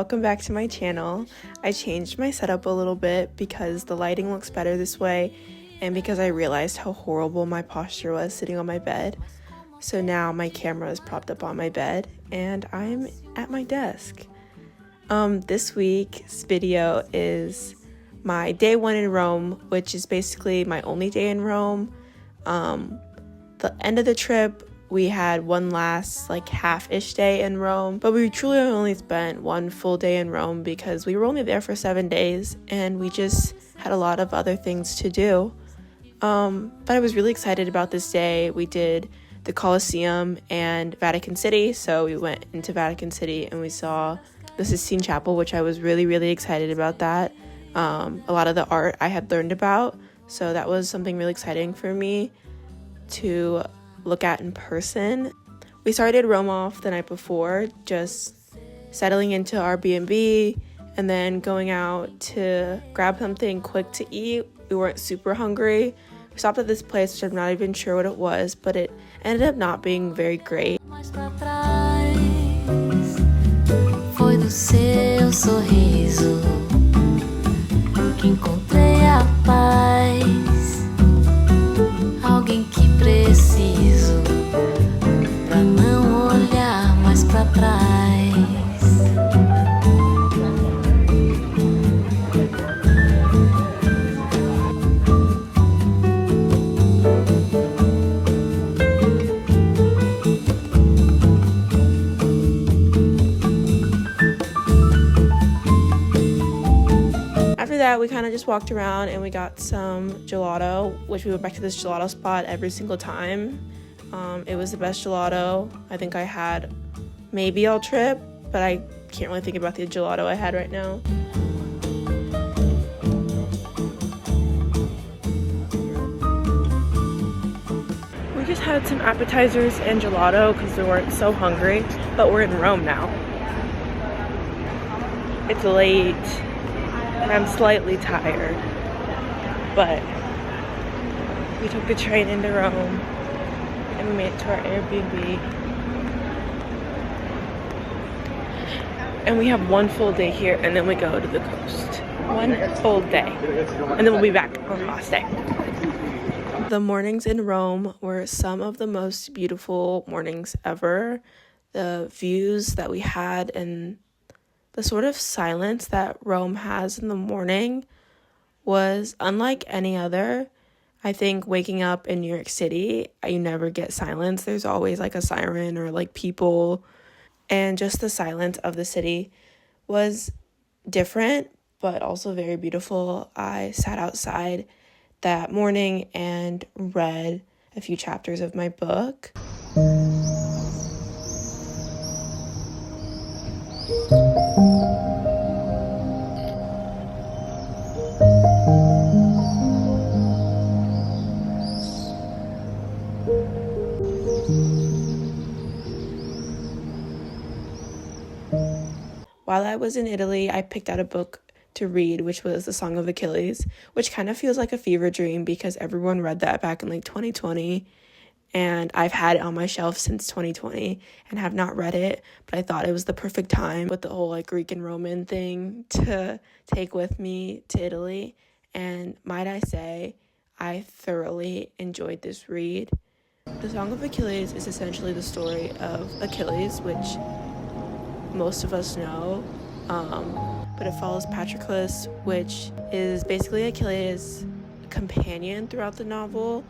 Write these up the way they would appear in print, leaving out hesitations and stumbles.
welcome back to my channel. I changed my setup a little bit because the lighting looks better this way and because I realized how horrible my posture was sitting on my bed. So now my camera is propped up on my bed and I'm at my desk. This week's video is my day 1 in Rome, which is basically my only day in Rome. The end of the trip, we had one last half-ish day in Rome, but we truly only spent one full day in Rome because we were only there for 7 days and we just had a lot of other things to do. But I was really excited about this day. We did the Coliseum and Vatican City, so we went into Vatican City and we saw the Sistine Chapel, which I was really excited about that. A lot of the art I had learned about, so that was something really exciting for me to look at in person. We started Rome off the night before, just settling into our B&B and then going out to grab something quick to eat. We weren't super hungry. We stopped at this place, which I'm not even sure what it was, but it ended up not being very great. Foi do seu sorriso que encontrei a paz, alguém que preciso pra não olhar mais pra trás. After that, we kind of just walked around and we got some gelato, which we went back to this gelato spot every single time. It was the best gelato I think I had maybe all trip, but I can't really think about the gelato I had right now. We just had some appetizers and gelato because we weren't so hungry, but we're in Rome now. It's late. I'm slightly tired, but we took the train into Rome and we made it to our Airbnb. And we have one full day here and then we go to the coast. One full day. And then we'll be back on the last day. The mornings in Rome were some of the most beautiful mornings ever. The views that we had and the sort of silence that Rome has in the morning was unlike any other. I think waking up in New York City, you never get silence. There's always a siren or people. And just the silence of the city was different, but also very beautiful. I sat outside that morning and read a few chapters of my book. While I was in Italy, I picked out a book to read, which was The Song of Achilles, which kind of feels like a fever dream because everyone read that back in 2020, and I've had it on my shelf since 2020 and have not read it, but I thought it was the perfect time with the whole Greek and Roman thing to take with me to Italy. And might I say, I thoroughly enjoyed this read. The Song of Achilles is essentially the story of Achilles, which most of us know, but it follows Patroclus, which is basically Achilles' companion throughout the novel.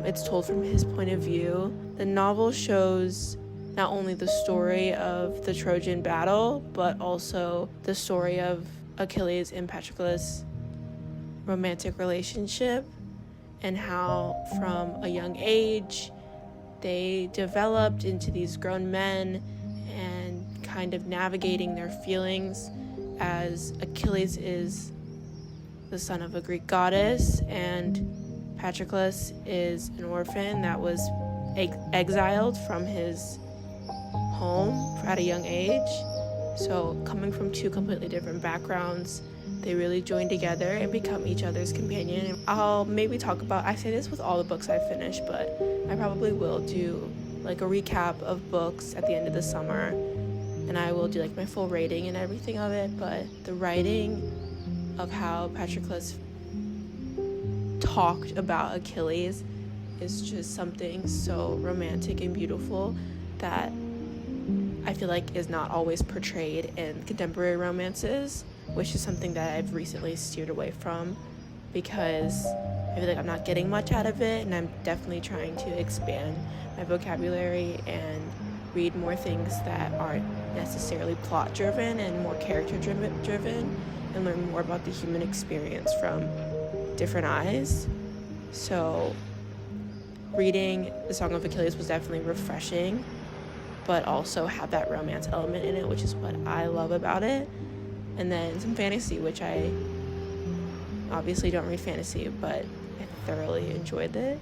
It's told from his point of view. The novel shows not only the story of the Trojan battle, but also the story of Achilles and Patroclus' romantic relationship and how from a young age they developed into these grown men and kind of navigating their feelings, as Achilles is the son of a Greek goddess and Patroclus is an orphan that was exiled from his home at a young age. So coming from two completely different backgrounds, they really join together and become each other's companion. I'll maybe talk about, I say this with all the books I finish, but I probably will do a recap of books at the end of the summer and I will do like my full rating and everything of it, but the writing of how Patroclus talked about Achilles is just something so romantic and beautiful that I feel like is not always portrayed in contemporary romances, which is something that I've recently steered away from because I feel like I'm not getting much out of it, and I'm definitely trying to expand my vocabulary and read more things that aren't necessarily plot driven and more character driven and learn more about the human experience from different eyes. So reading The Song of Achilles was definitely refreshing, but also have that romance element in it, which is what I love about it. And then some fantasy, which I obviously don't read fantasy, but I thoroughly enjoyed it.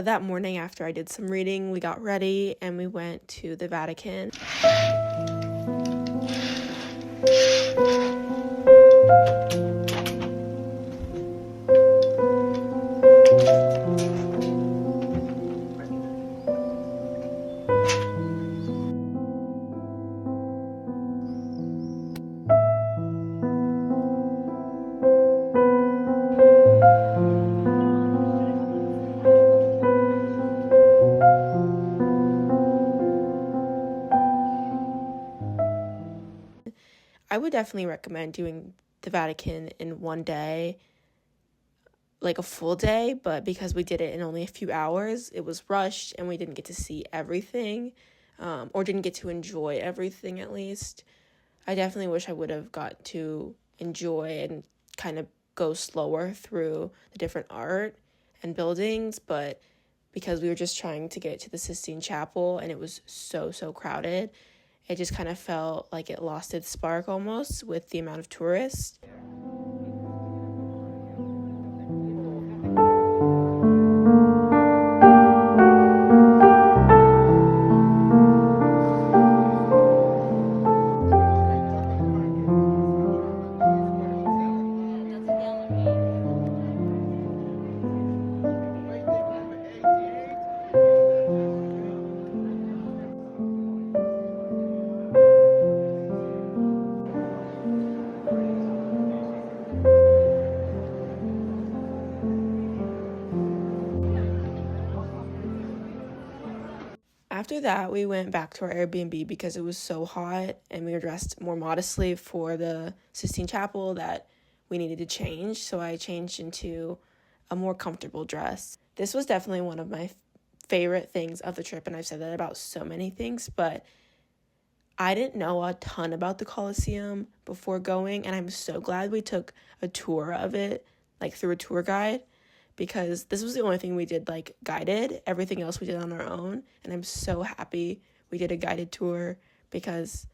That morning after I did some reading, we got ready and we went to the Vatican. I would definitely recommend doing the Vatican in one day, like a full day, but because we did it in only a few hours, it was rushed and we didn't get to see everything, or didn't get to enjoy everything at least. I definitely wish I would have got to enjoy and kind of go slower through the different art and buildings, but because we were just trying to get to the Sistine Chapel and it was so crowded, it just kind of felt like it lost its spark almost with the amount of tourists. After that, we went back to our Airbnb because it was so hot and we were dressed more modestly for the Sistine Chapel that we needed to change. So I changed into a more comfortable dress. This was definitely one of my favorite things of the trip, and I've said that about so many things, but I didn't know a ton about the Coliseum before going, and I'm so glad we took a tour of it, like through a tour guide, because this was the only thing we did like guided. Everything else we did on our own, and I'm so happy we did a guided tour because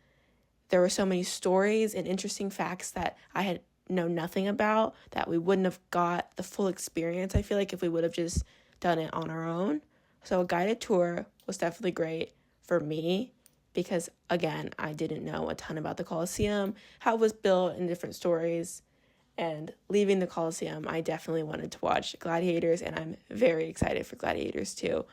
there were so many stories and interesting facts that I had know nothing about that we wouldn't have got the full experience, I feel like, if we would have just done it on our own. So a guided tour was definitely great for me because, again, I didn't know a ton about the Coliseum, how it was built, and different stories. And leaving the Coliseum, I definitely wanted to watch Gladiators, and I'm very excited for Gladiators too.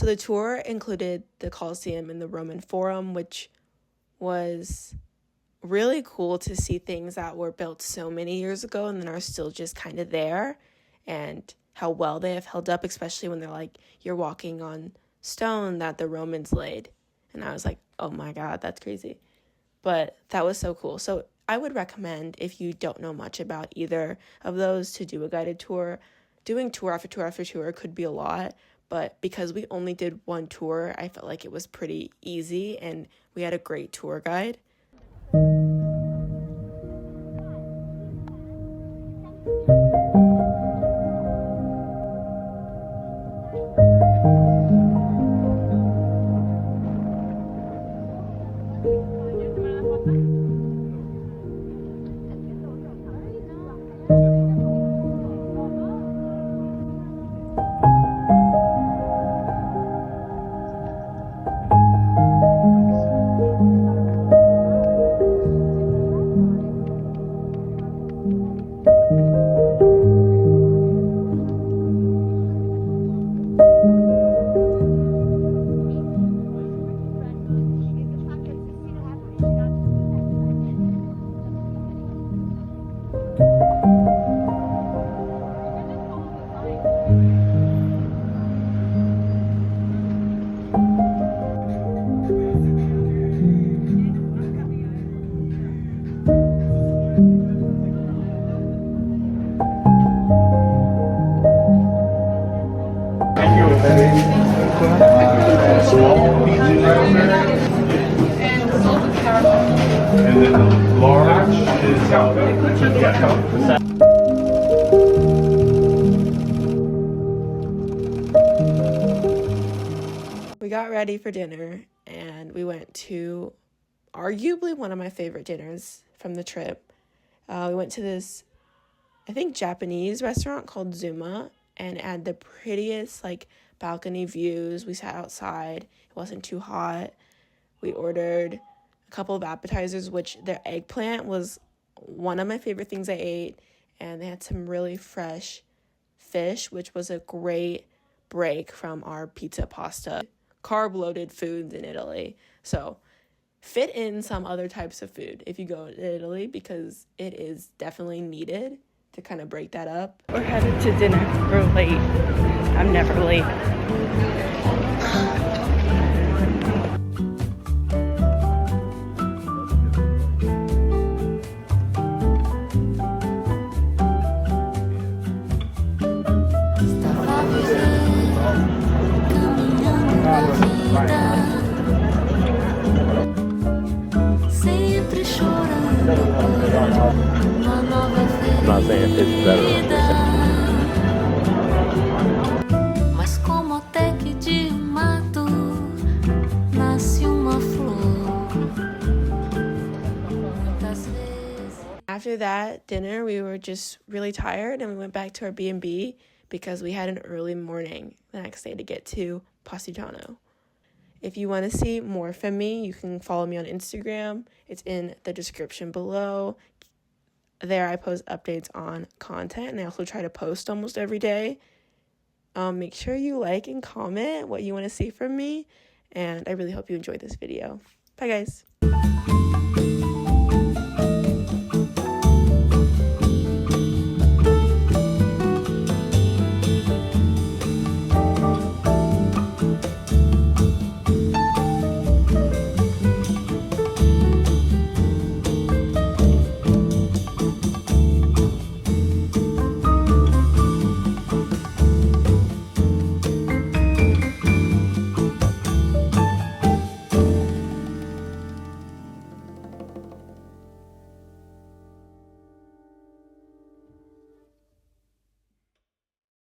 the tour included the Coliseum and the Roman Forum, which was really cool to see things that were built so many years ago and then are still just kind of there, and how well they have held up, especially when they're like, you're walking on stone that the Romans laid. And I was like, oh my God, that's crazy. But that was so cool. So I would recommend, if you don't know much about either of those, to do a guided tour. Doing tour after tour after tour could be a lot, but because we only did one tour, I felt like it was pretty easy, and we had a great tour guide. Small pieces right there. And then the large is We got ready for dinner, and we went to arguably one of my favorite dinners from the trip. We went to this, I think, Japanese restaurant called Zuma, and it had the prettiest, like, balcony views. We sat outside. It wasn't too hot. We ordered a couple of appetizers, which their eggplant was one of my favorite things I ate, and they had some really fresh fish, which was a great break from our pizza pasta. Carb-loaded foods in Italy. So fit in some other types of food if you go to Italy, because it is definitely needed to kind of break that up. We're headed to dinner. We're late. I'm never late. I'm not saying it's better. Mas como até que de mato nasce uma flor. After that dinner, we were just really tired, and we went back to our B&B because we had an early morning the next day to get to Positano. If you want to see more from me, you can follow me on Instagram. It's in the description below. There I post updates on content, and I also try to post almost every day. Make sure you like and comment what you want to see from me, and I really hope you enjoyed this video. Bye, guys.